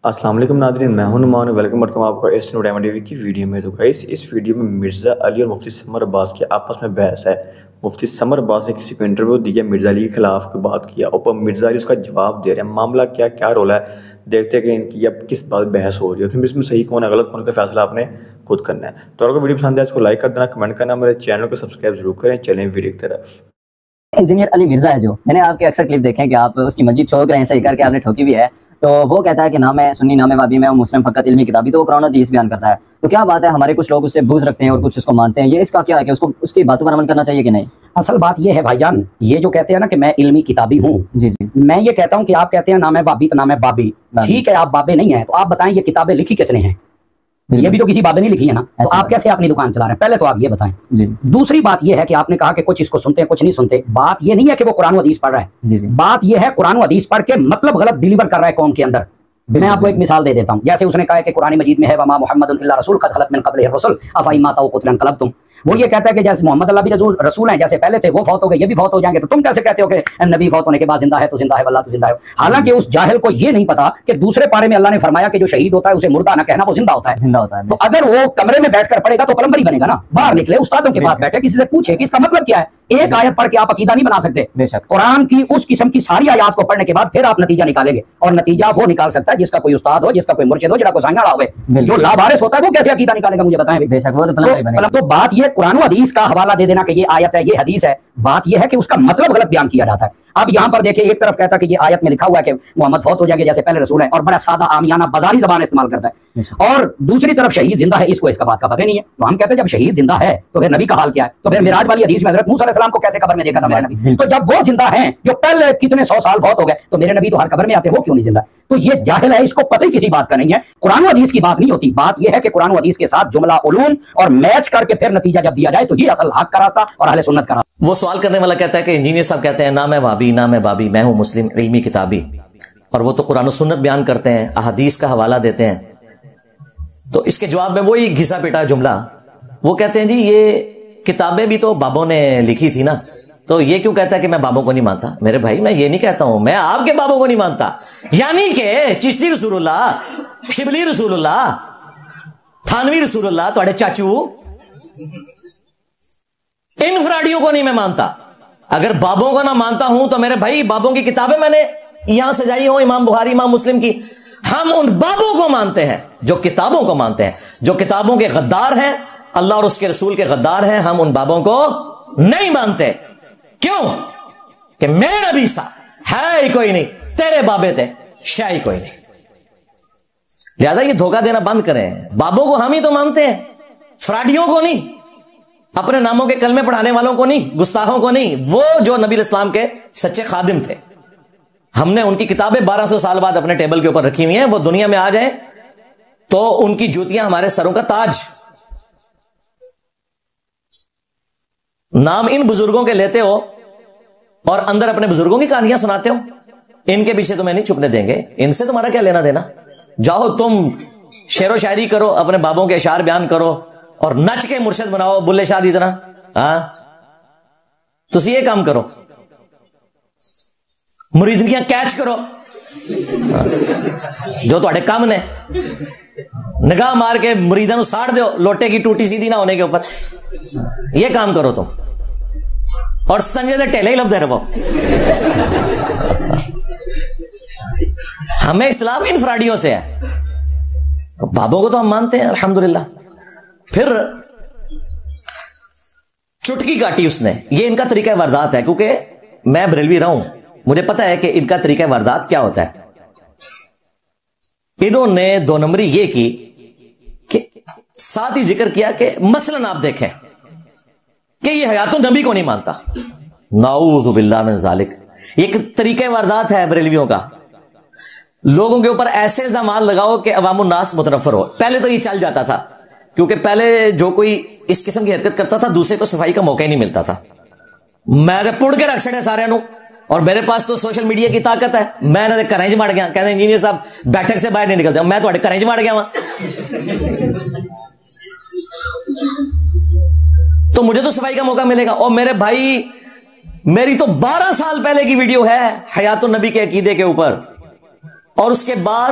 السلام علیکم ناظرین، میں ہوں نعمان، ویلکم کرتا ہوں آپ کو ایس ٹی وی کی ویڈیو میں۔ تو گائس اس ویڈیو میں مرزا علی اور مفتی سمر عباس کے آپس میں بحث ہے۔ مفتی سمر عباس نے کسی کو انٹرویو دیا، مرزا علی کے خلاف کوئی بات کیا، اوپر مرزا علی اس کا جواب دے رہے ہیں۔ معاملہ کیا رول ہے، دیکھتے ہیں کہ ان کی اب کس بات بحث ہو رہی ہے، کیونکہ اس میں صحیح کون ہے غلط کون کا فیصلہ آپ نے خود کرنا ہے۔ تو اگر ویڈیو پسند ہے اس کو لائک کر دینا، کمنٹ کرنا، میرے چینل کو سبسکرائب ضرور کریں۔ چلیں ویڈیو کی طرف۔ انجینئر علی مرزا ہے، جو میں نے آپ کے اکثر کلپ دیکھے کہ آپ اس کی مسجد ٹھوک رہے ہیں، صحیح کر کے آپ نے ٹھوکی بھی ہے۔ تو وہ کہتا ہے کہ نہ میں سنی نہ میں وابی، میں مسلم فقط علمی کتابی، تو وہ قرآن و حدیث بیان کرتا ہے۔ تو کیا بات ہے، ہمارے کچھ لوگ اس سے بغض رکھتے ہیں اور کچھ اس کو مانتے ہیں، یہ اس کا کیا ہے کہ اس کی باتوں پر عمل کرنا چاہیے کہ نہیں؟ اصل بات یہ ہے بھائی جان، یہ جو کہتے ہیں نا کہ میں علمی کتابی ہوں، جی میں یہ کہتا ہوں کہ آپ کہتے ہیں نہ میں بابی تو نہ میں بابی، ٹھیک ہے آپ بابے نہیں ہیں، تو آپ بتائیں یہ کتابیں لکھی کس نے ہیں؟ یہ بھی تو کسی بابے نے لکھی ہے نا، تو آپ کیسے اپنی دکان چلا رہے ہیں؟ پہلے تو آپ یہ بتائیں۔ دوسری بات یہ ہے کہ آپ نے کہا کہ کچھ اس کو سنتے ہیں کچھ نہیں سنتے، بات یہ نہیں ہے کہ وہ قرآن و حدیث پڑھ رہا ہے، بات یہ ہے قرآن و حدیث پڑھ کے مطلب غلط ڈیلیور کر رہا ہے قوم کے اندر۔ میں آپ کو ایک مثال دے دیتا ہوں، جیسے اس نے کہا کہ قرآن مجید میں ہے وما محمد الا رسول قد خلت من قبلہ الرسل افإن مات او قتل انقلبتم، وہ یہ کہتا ہے کہ جیسے محمد اللہ بھی رسول ہیں، جیسے پہلے تھے وہ فوت ہو گئے، یہ بھی فوت ہو جائیں گے، تو تم کیسے کہتے ہو کہ نبی فوت ہونے کے بعد زندہ ہے تو زندہ ہے واللہ تو زندہ ہے؟ حالانکہ اس جاہل کو یہ نہیں پتا کہ دوسرے پارے میں اللہ نے فرمایا کہ جو شہید ہوتا ہے اسے مردہ نہ کہنا، وہ زندہ ہوتا ہے۔ تو اگر وہ کمرے میں بیٹھ کر پڑھے گا تو پلمبر ہی بنے گا نا، باہر نکلے استادوں کے پاس بیٹھے کسی سے پوچھے کہ اس کا مطلب کیا ہے۔ ایک آیت پڑھ کے آپ عقیدہ نہیں بنا سکتے، قرآن کی اس قسم کی ساری آیات کو پڑھنے کے بعد پھر آپ نتیجہ نکالیں گے، اور نتیجہ وہ نکال سکتا ہے جس کا کوئی استاد ہو، جس کا کوئی مرشد ہو، جڑا کوئی سائنس والا ہوئے۔ جو لاوارث ہوتا ہے وہ کیسے عقیدہ نکالے گا، مجھے بتائیں۔ تو بات یہ قرآن و حدیث کا حوالہ دے دینا کہ یہ آیت ہے یہ حدیث ہے، بات یہ ہے کہ اس کا مطلب غلط بیان کیا جاتا ہے۔ اب یہاں پر دیکھیں، ایک طرف کہتا ہے کہ یہ آیت میں لکھا ہوا ہے کہ محمد فوت ہو جائیں گے جیسے پہلے رسول ہیں، اور بڑا سادہ عامیانہ بازاری زبان استعمال کرتا ہے، اور دوسری طرف شہید زندہ ہے، اس کو اس کا بات کا پتہ نہیں ہے۔ تو ہم کہتے ہیں جب شہید زندہ ہے تو پھر نبی کا حال کیا ہے؟ تو پھر معراج والی حدیث میں حضرت موسیٰ علیہ السلام کو کیسے قبر میں دیکھا تھا میرا نبی؟ تو جب وہ زندہ ہیں جو پہلے کتنے 100 سال فوت ہو گئے، تو میرے نبی تو ہر قبر میں آتے، وہ کیوں نہیں زندہ؟ تو یہ جاہل ہے، اس کو پتہ ہی کسی بات کا نہیں ہے۔ قرآن و حدیث کی بات نہیں ہوتی، بات یہ ہے کہ قرآن و حدیث کے ساتھ جملہ علوم اور میچ کر کے پھر نتیجہ جب دیا جائے تو یہ اصل حق کا راستہ اور اہل سنت کا راستہ۔ وہ سوال کرنے والا کہتا ہے کہ انجینئر صاحب کہتے ہیں نہ میں وابی نہ میں بابی، میں ہوں مسلم علمی کتابی، اور وہ تو قرآن و سنت بیان کرتے ہیں، احادیث کا حوالہ دیتے ہیں۔ تو اس کے جواب میں وہی گھسا پیٹا جملہ، وہ کہتے ہیں جی یہ کتابیں بھی تو بابوں نے لکھی تھی نا، تو یہ کیوں کہتا ہے کہ میں بابوں کو نہیں مانتا؟ میرے بھائی میں یہ نہیں کہتا ہوں، میں آپ کے بابوں کو نہیں مانتا، یعنی کہ چشتی رسول اللہ، شبلی رسول اللہ، تھانوی رسول اللہ، تھوڑے چاچو، ان فراڈیوں کو نہیں میں مانتا۔ اگر بابوں کو نہ مانتا ہوں تو میرے بھائی بابوں کی کتابیں میں نے یہاں سجائی ہوں، امام بخاری امام مسلم کی، ہم ان بابوں کو مانتے ہیں جو کتابوں کو مانتے ہیں، جو کتابوں کے غدار ہیں، اللہ اور اس کے رسول کے غدار ہیں، ہم ان بابوں کو نہیں مانتے۔ کیوں؟ کہ میرے نبی تھا، ہے ہی کوئی نہیں، تیرے بابے تھے، شاہی کوئی نہیں۔ لہذا یہ دھوکہ دینا بند کریں، بابوں کو ہم ہی تو مانتے ہیں، فراڈیوں کو نہیں، اپنے ناموں کے کلمے پڑھانے والوں کو نہیں، گستاخوں کو نہیں، وہ جو نبی اسلام کے سچے خادم تھے۔ ہم نے ان کی کتابیں 1200 سال بعد اپنے ٹیبل کے اوپر رکھی ہوئی ہیں، وہ دنیا میں آ جائیں تو ان کی جوتیاں ہمارے سروں کا تاج۔ نام ان بزرگوں کے لیتے ہو اور اندر اپنے بزرگوں کی کہانیاں سناتے ہو، ان کے پیچھے تمہیں نہیں چھپنے دیں گے، ان سے تمہارا کیا لینا دینا؟ جاؤ تم شعر و شاعری کرو، اپنے بابوں کے اشعار بیان کرو اور نچ کے مرشد بناؤ بلے شاہ دی طرح۔ ہاں تسی یہ کام کرو، مریدنیاں کیچ کرو، جو تھوڑے کم نے، نگاہ مار کے مریداں نو ساڑ دیو لوٹے کی ٹوٹی سیدھی نہ ہونے کے اوپر، یہ کام کرو تم، اور ستنجے دے ٹیلے ہی لبدے رہو۔ ہمیں اختلاف ان فراڈیوں سے ہے، بابوں کو تو ہم مانتے ہیں الحمدللہ۔ پھر چٹکی کاٹی اس نے، یہ ان کا طریقہ واردات ہے، کیونکہ میں بریلوی رہا ہوں، مجھے پتا ہے کہ ان کا طریقہ واردات کیا ہوتا ہے۔ انہوں نے 2 نمبری یہ کی کہ ساتھ ہی ذکر کیا کہ مثلاً آپ دیکھیں کہ یہ حیات النبی کو نہیں مانتا، نعوذ باللہ من ذالک۔ ایک طریقہ واردات ہے بریلویوں کا، لوگوں کے اوپر ایسے الزامات لگاؤ کہ عوام الناس متنفر ہو۔ پہلے تو یہ چل جاتا تھا، کیونکہ پہلے جو کوئی اس قسم کی حرکت کرتا تھا دوسرے کو صفائی کا موقع ہی نہیں ملتا تھا۔ میں پڑھ کے رکھ چھڑے سارے نو، اور میرے پاس تو سوشل میڈیا کی طاقت ہے، میں نے گھر چ مڑ گیا، کہتے ہیں انجینئر صاحب بیٹھک سے باہر نہیں نکلتے، میں تھوڑے گھر چ مڑ گیا ہوں، تو مجھے تو صفائی کا موقع ملے گا۔ اور میرے بھائی میری تو 12 سال پہلے کی ویڈیو ہے حیات النبی کے عقیدے کے اوپر، اور اس کے بعد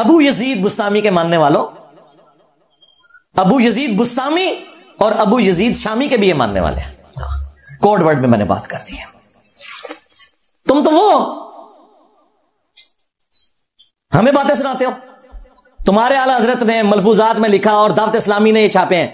ابو یزید بستامی کے ماننے والوں، ابو یزید بستامی اور ابو یزید شامی کے بھی یہ ماننے والے ہیں. کوڈ ورڈ میں میں نے بات کر دی ہے. تم تو وہ ہمیں باتیں سناتے ہو. تمہارے اعلی حضرت نے ملفوظات میں لکھا اور دعوت اسلامی نے یہ چھاپے ہیں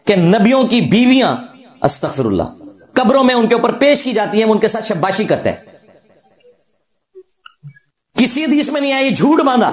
کہ نبیوں کی بیویاں استغفر اللہ قبروں میں ان کے اوپر پیش کی جاتی ہیں، وہ ان کے ساتھ شباشی کرتے ہیں. کسی حدیث میں نہیں آیا، یہ جھوٹ باندھا.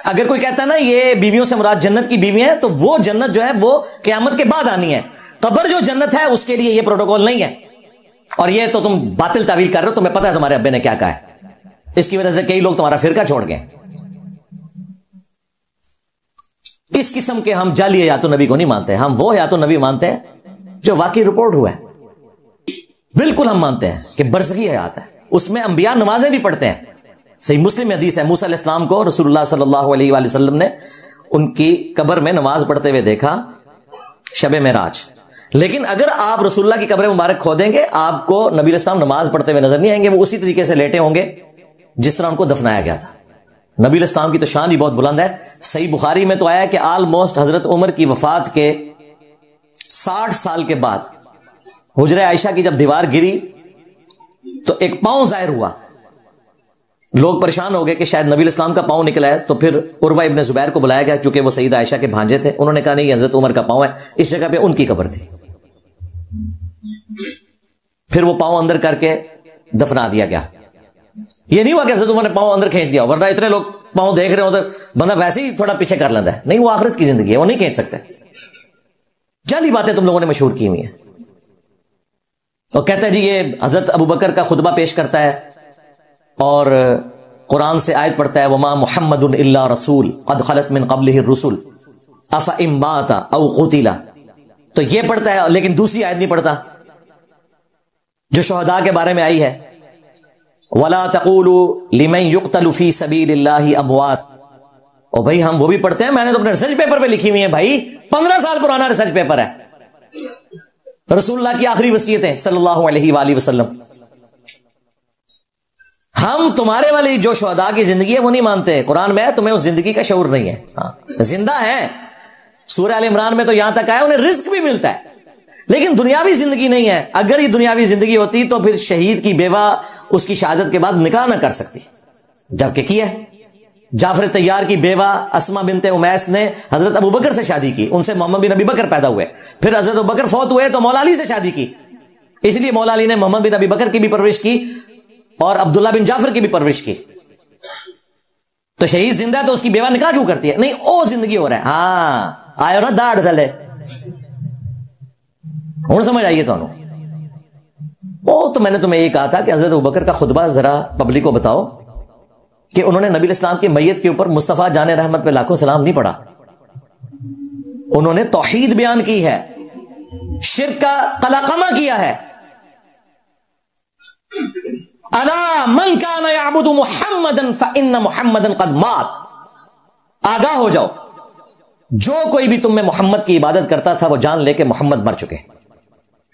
اگر کوئی کہتا ہے نا یہ بیویوں سے مراد جنت کی بیوی ہیں، تو وہ جنت جو ہے وہ قیامت کے بعد آنی ہے. قبر جو جنت ہے اس کے لیے یہ پروٹوکول نہیں ہے. اور یہ تو تم باطل تعویل کر رہے ہو. تمہیں پتہ ہے تمہارے ابے نے کیا کہا ہے. اس کی وجہ سے کئی لوگ تمہارا فرقہ چھوڑ گئے. اس قسم کے ہم جعلی حیات النبی کو نہیں مانتے. ہم وہ حیات النبی مانتے ہیں جو واقعی رپورٹ ہوا ہے. بالکل ہم مانتے ہیں کہ برزخی حیات ہے، اس میں انبیاء نمازیں بھی پڑھتے ہیں. صحیح مسلم میں حدیث ہے، موسیٰ علیہ السلام کو رسول اللہ صلی اللہ علیہ وآلہ وسلم نے ان کی قبر میں نماز پڑھتے ہوئے دیکھا شب معراج. لیکن اگر آپ رسول اللہ کی قبر مبارک کھودیں گے، آپ کو نبی علیہ السلام نماز پڑھتے ہوئے نظر نہیں آئیں گے. وہ اسی طریقے سے لیٹے ہوں گے جس طرح ان کو دفنایا گیا تھا. نبی علیہ السلام کی تو شان ہی بہت بلند ہے. صحیح بخاری میں تو آیا کہ آلموسٹ حضرت عمر کی وفات کے 60 سال کے بعد حجرہ عائشہ کی جب دیوار گری تو ایک پاؤں ظاہر ہوا. لوگ پریشان ہو گئے کہ شاید نبی علیہ السلام کا پاؤں نکلا ہے. تو پھر عروہ ابن زبیر کو بلایا گیا چونکہ وہ سیدہ عائشہ کے بھانجے تھے. انہوں نے کہا نہیں، حضرت عمر کا پاؤں ہے، اس جگہ پہ ان کی قبر تھی. پھر وہ پاؤں اندر کر کے دفنا دیا گیا. یہ نہیں ہوا کہ حضرت عمر نے پاؤں اندر کھینچ دیا، ورنہ اتنے لوگ پاؤں دیکھ رہے ہو تو بندہ ویسے ہی تھوڑا پیچھے کر لیتا ہے. نہیں، وہ آخرت کی زندگی ہے، وہ نہیں کھینچ سکتے. جعلی باتیں تم لوگوں نے مشہور کی ہوئی ہیں. اور کہتا ہے جی یہ حضرت ابوبکر کا خطبہ پیش کرتا ہے اور قرآن سے آیت پڑھتا ہے وما محمد الا رسول قد خلت من قبلہ الرسل افئن مات او قتل. تو یہ پڑھتا ہے لیکن دوسری آیت نہیں پڑھتا جو شہداء کے بارے میں آئی ہے ولا تقولوا لمن يقتل في سبيل الله اموات. اور بھائی ہم وہ بھی پڑھتے ہیں، میں نے تو اپنے ریسرچ پیپر پہ لکھی ہوئی ہیں بھائی، 15 سال پرانا ریسرچ پیپر ہے. رسول اللہ کی آخری وصیتیں صلی اللہ علیہ وآلہ وسلم. ہم تمہارے والی جو شہداء کی زندگی ہے وہ نہیں مانتے. قرآن میں ہے، تمہیں اس زندگی کا شعور نہیں ہے. ہاں زندہ ہے. سورہ آل عمران میں تو یہاں تک آیا انہیں رزق بھی ملتا ہے، لیکن دنیاوی زندگی نہیں ہے. اگر یہ دنیاوی زندگی ہوتی تو پھر شہید کی بیوہ اس کی شہادت کے بعد نکاح نہ کر سکتی، جبکہ کیا ہے. جعفر طیار کی بیوہ اسما بنت امیس نے حضرت ابوبکر سے شادی کی، ان سے محمد بن ابی بکر پیدا ہوئے. پھر حضرت ابوبکر فوت ہوئے تو مولا علی سے شادی کی، اس لیے مولا علی نے محمد بن ابی بکر کی بھی پرورش کی اور عبداللہ بن جعفر کی بھی پرورش کی. تو شہید زندہ ہے تو اس کی بیوہ نکاح کیوں کرتی ہے؟ نہیں، او زندگی ہو رہا ہے. ہاں آئے نا داڑھ دلے ہوں سمجھ آئیے تو. وہ تو میں نے تمہیں یہ کہا تھا کہ حضرت ابوبکر کا خطبہ ذرا پبلک کو بتاؤ کہ انہوں نے نبی علیہ السلام کی میت کے اوپر مصطفیٰ جان رحمت پہ لاکھوں سلام نہیں پڑھا. انہوں نے توحید بیان کی ہے، شرک کا قلقمہ کیا ہے. الا من کان یعبد محمدا فان محمدا قد مات. آگاہ ہو جاؤ، جو کوئی بھی تم میں محمد کی عبادت کرتا تھا وہ جان لے کہ محمد مر چکے.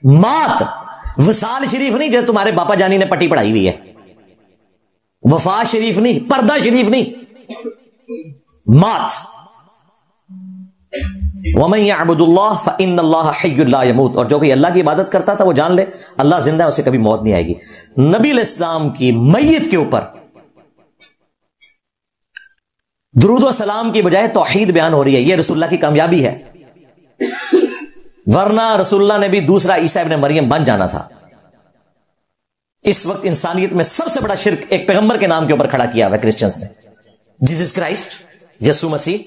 مات وصال شریف نہیں جو تمہارے باپا جانی نے پٹی پڑھائی ہوئی ہے، وفا شریف نہیں، پردہ شریف نہیں، مات. وَمَن يَعْبُدُ اللَّهَ فَإِنَّ اللَّهَ حَيٌّ لَا يَمُوتُ. اور جو کہ اللہ کی عبادت کرتا تھا وہ جان لے اللہ زندہ ہے، اسے کبھی موت نہیں آئے گی. نبی علیہ السلام کی میت کے اوپر درود و سلام کی بجائے توحید بیان ہو رہی ہے. یہ رسول اللہ کی کامیابی ہے، ورنہ رسول اللہ نے بھی دوسرا عیسیٰ ابن مریم بن جانا تھا. اس وقت انسانیت میں سب سے بڑا شرک ایک پیغمبر کے نام کے اوپر کھڑا کیا ہوا ہے کرسچنز نے، جیسس کرائسٹ، یسوع مسیح.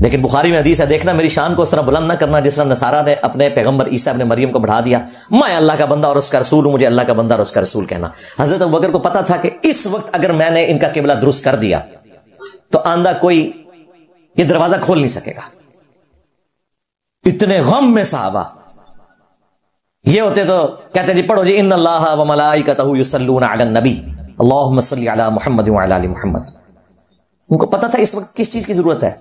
لیکن بخاری میں حدیث ہے، دیکھنا میری شان کو اس طرح بلند نہ کرنا جس طرح نصارہ نے اپنے پیغمبر عیسیٰ ابن مریم کو بڑھا دیا. میں اللہ کا بندہ اور اس کا رسول ہوں، مجھے اللہ کا بندہ اور اس کا رسول کہنا. حضرت ابوبکر کو پتا تھا کہ اس وقت اگر میں نے ان کا قبلہ درست کر دیا تو آندہ کوئی یہ دروازہ کھول نہیں سکے گا. اتنے غم میں صحابہ یہ ہوتے تو کہتے جی پڑھو جی ان اللہ و ملائکتہ یصلون علی النبی اللہم صلی علی محمد وعلی آل محمد. ان کو پتا تھا اس وقت کس چیز کی ضرورت ہے،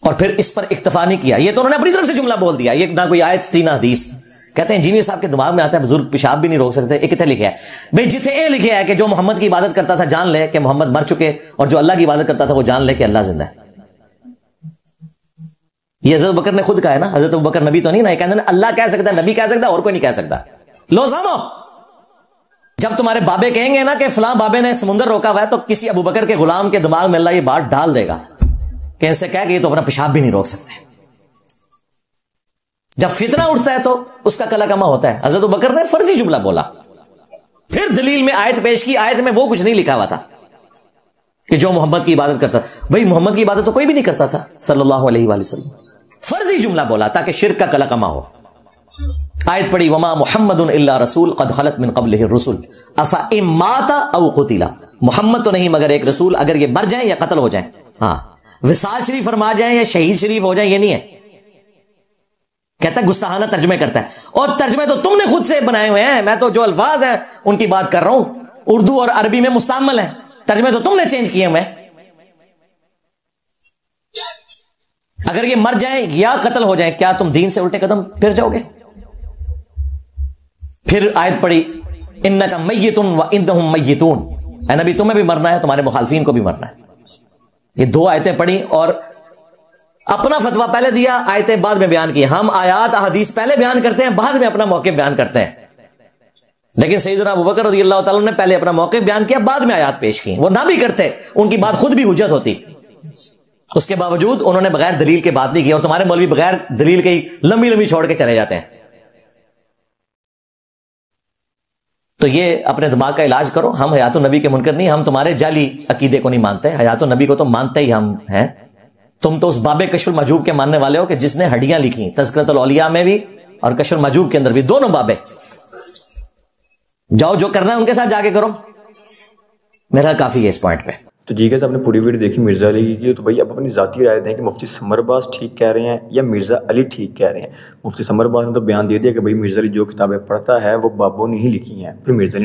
اور پھر اس پر اکتفا نہیں کیا. یہ تو انہوں نے اپنی طرف سے جملہ بول دیا، یہ نہ کوئی آیت تھی نہ حدیث. کہتے ہیں انجینئر صاحب کے دماغ میں آتا ہے بزرگ پیشاب بھی نہیں روک سکتے. یہ کتنے لکھا ہے بھئی؟ جتنے یہ لکھا ہے کہ جو محمد کی عبادت کرتا تھا جان لے کہ محمد مر چکے, اور جو اللہ کی عبادت کرتا تھا وہ جان لے کہ اللہ زندہ ہے. یہ حضرت بکر نے خود کہا ہے نا, حضرت بکر نبی تو نہیں نا, یہ کہتے ہیں اللہ کہہ سکتا ہے, نبی کہہ سکتا ہے, اور کوئی نہیں کہہ سکتا. لو سامو, جب تمہارے بابے کہیں گے نا کہ فلاں بابے نے سمندر روکا ہوا ہے, تو کسی ابو بکر کے غلام کے دماغ میں اللہ یہ بات ڈال دے گا کہ ان سے کہہ کہ یہ تو اپنا پیشاب بھی نہیں روک سکتے. جب فتنہ اٹھتا ہے تو اس کا کلا کما ہوتا ہے. حضرت بکر نے فرضی جملہ بولا, پھر دلیل میں آیت پیش کی, آیت میں وہ کچھ نہیں لکھا ہوا تھا کہ جو محمد کی عبادت کرتا. بھائی محمد کی عبادت تو کوئی بھی نہیں کرتا تھا صلی اللہ علیہ وآلہ وسلم, فرضی جملہ بولا تاکہ شرک کا کلا کما ہو. آیت پڑھی وما محمد الا رسول قد خلت من قبلہ الرسل افئن مات او قتل, محمد تو نہیں مگر ایک رسول, اگر یہ مر جائیں یا قتل ہو جائیں, ہاں وصال شریف فرما جائیں یا شہید شریف ہو جائیں, یہ نہیں ہے. کہتا ہے گستاخانہ ترجمے کرتا ہے, اور ترجمے تو تم نے خود سے بنائے ہوئے ہیں, میں تو جو الفاظ ہیں ان کی بات کر رہا ہوں, اردو اور عربی میں مستعمل ہیں, ترجمے تو تم نے چینج کیے ہوئے. اگر یہ مر جائیں یا قتل ہو جائیں, کیا تم دین سے الٹے قدم پھر جاؤ گے؟ پھر آیت پڑھی انک میت وانہم میتون, اے نبی تمہیں بھی مرنا ہے, تمہارے مخالفین کو بھی مرنا ہے. یہ دو آیتیں پڑھی اور اپنا فتویٰ پہلے دیا, آیتیں بعد میں بیان کی. ہم آیات احادیث پہلے بیان کرتے ہیں, بعد میں اپنا موقف بیان کرتے ہیں, لیکن سیدنا ابوبکر رضی اللہ تعالیٰ نے پہلے اپنا موقف بیان کیا, بعد میں آیات پیش کی. وہ نہ بھی کرتے, ان کی بات خود بھی حجت ہوتی, اس کے باوجود انہوں نے بغیر دلیل کے بات نہیں کی, اور تمہارے مولوی بغیر دلیل کے لمبی لمبی چھوڑ کے چلے جاتے ہیں. تو یہ اپنے دماغ کا علاج کرو. ہم حیات النبی کے منکر نہیں, ہم تمہارے جعلی عقیدے کو نہیں مانتے, حیات النبی کو تو مانتے ہی ہم ہیں. تم تو اس باب کشف المحجوب کے ماننے والے ہو کہ جس نے ہڈیاں لکھی, تذکرۃ الاولیاء میں بھی اور کشف المحجوب کے اندر بھی, دونوں بابے. جاؤ جو کرنا ہے ان کے ساتھ جا کے کرو, میرا کافی ہے اس پوائنٹ پہ. تو جی گائز آپ نے پوری ویڈیو دیکھی مرزا علی کی, تو بھائی آپ اپنی ذاتی رائے دیں کہ مفتی سمر عباس ٹھیک کہہ رہے ہیں یا مرزا علی ٹھیک کہہ رہے ہیں. مفتی سمر عباس نے تو بیان دے دیا کہ بھائی مرزا علی جو کتابیں پڑھتا ہے وہ بابوں نے ہی لکھی ہیں, پھر مرزا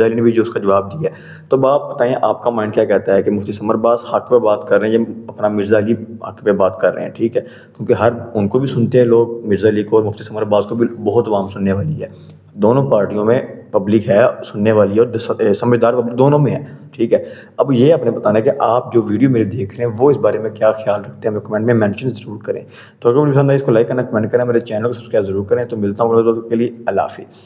علی نے بھی جو اس کا جواب دیا ہے. تو آپ بتائیں آپ کا مائنڈ کیا کہتا ہے کہ مفتی سمر عباس حق پہ بات کر رہے ہیں یا اپنا مرزا علی حق پہ بات کر رہے ہیں؟ ٹھیک ہے, کیونکہ ان کو بھی سنتے ہیں لوگ, مرزا علی کو اور مفتی سمر عباس کو بھی بہت عوام سننے والی ہے. دونوں پارٹیوں میں پبلک ہے سننے والی ہے, اور سمجھدار دونوں میں ہے. ٹھیک ہے, اب یہ آپ نے بتانا ہے کہ آپ جو ویڈیو میرے دیکھ رہے ہیں وہ اس بارے میں کیا خیال رکھتے ہیں, ہمیں کمنٹ میں مینشن ضرور کریں. تو اگر ویڈیو پسند آئی اس کو لائک کرنا, کمنٹ کرنا, میرے چینل کو سبسکرائب ضرور کریں. تو ملتا ہوں کے لیے اللہ حافظ.